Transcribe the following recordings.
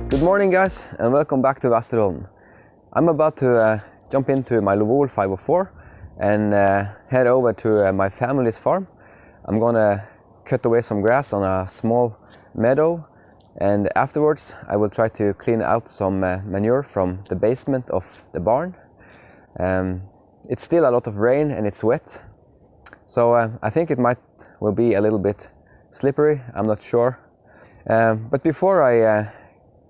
Good morning guys, and welcome back to Vesterålen. I'm about to jump into my Lovol 504 and head over to my family's farm. I'm gonna cut away some grass on a small meadow, and afterwards I will try to clean out some manure from the basement of the barn. It's still a lot of rain and it's wet, so I think it will be a little bit slippery, I'm not sure. But before I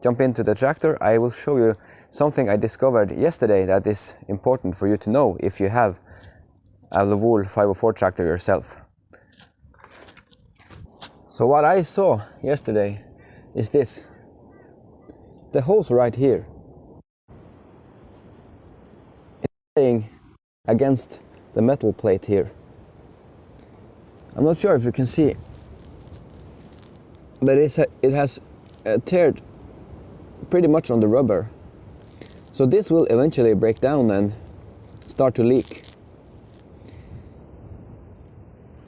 jump into the tractor, I will show you something I discovered yesterday that is important for you to know if you have a Lovol 504 tractor yourself. So what I saw yesterday is this. The hose right here is laying against the metal plate here. I'm not sure if you can see, but it has teared pretty much on the rubber. So this will eventually break down and start to leak.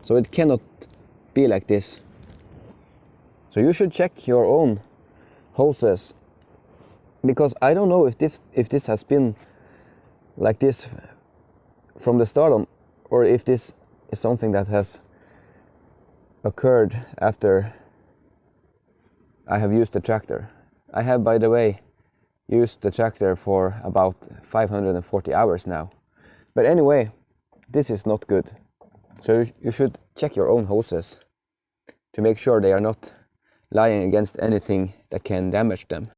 So it cannot be like this. So you should check your own hoses, because I don't know if this has been like this from the start on, or if this is something that has occurred after I have used the tractor. I have, by the way, used the tractor for about 540 hours now. But anyway, this is not good. So you should check your own hoses to make sure they are not lying against anything that can damage them.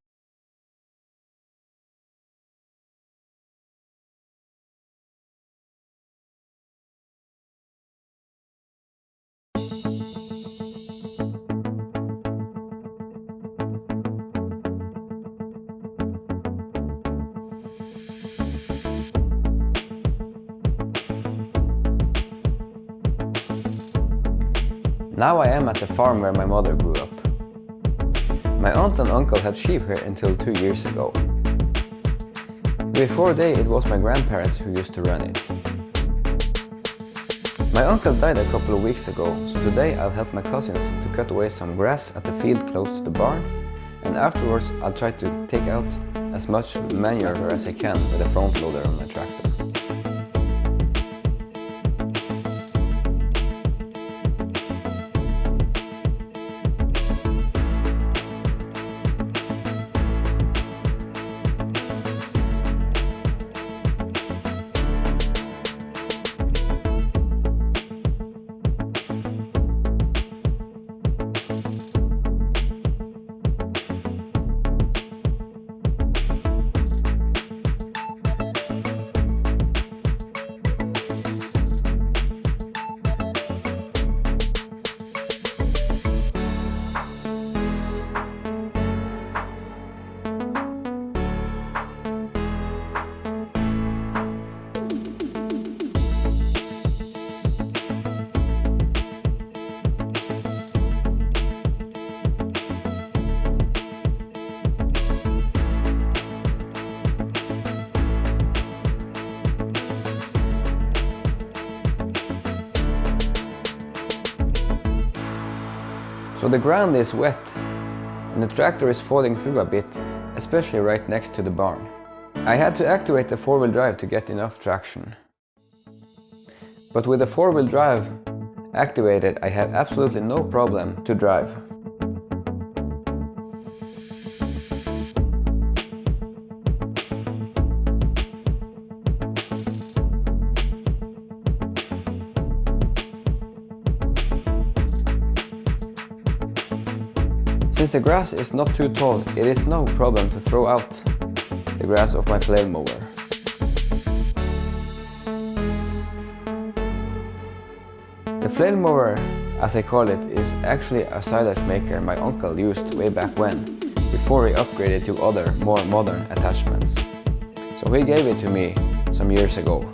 Now I am at the farm where my mother grew up. My aunt and uncle had sheep here until 2 years ago. Before it was my grandparents who used to run it. My uncle died a couple of weeks ago, so today I'll help my cousins to cut away some grass at the field close to the barn, and afterwards I'll try to take out as much manure as I can with a front loader on my tractor. So the ground is wet and the tractor is falling through a bit, especially right next to the barn. I had to activate the 4-wheel drive to get enough traction. But with the 4-wheel drive activated, I had absolutely no problem to drive. Since the grass is not too tall, it is no problem to throw out the grass of my flail mower. The flail mower, as I call it, is actually a silage maker my uncle used way back when, before he upgraded to other, more modern attachments. So he gave it to me some years ago.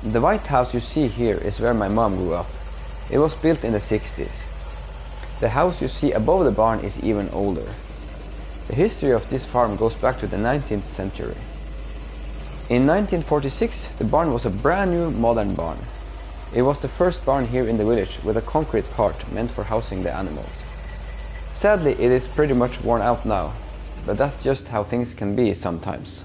The white house you see here is where my mom grew up. It was built in the 60s. The house you see above the barn is even older. The history of this farm goes back to the 19th century. In 1946, the barn was a brand new modern barn. It was the first barn here in the village with a concrete part meant for housing the animals. Sadly, it is pretty much worn out now, but that's just how things can be sometimes.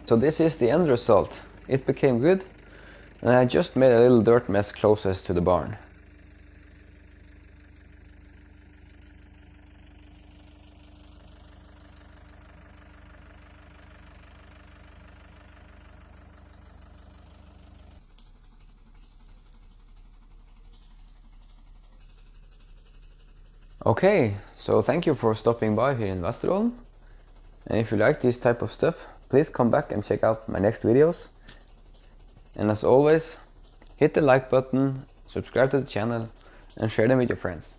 So this is the end result. It became good, and I just made a little dirt mess closest to the barn. Okay, so thank you for stopping by here in Vesterålen. And if you like this type of stuff, please come back and check out my next videos. And as always, hit the like button, subscribe to the channel, and share them with your friends.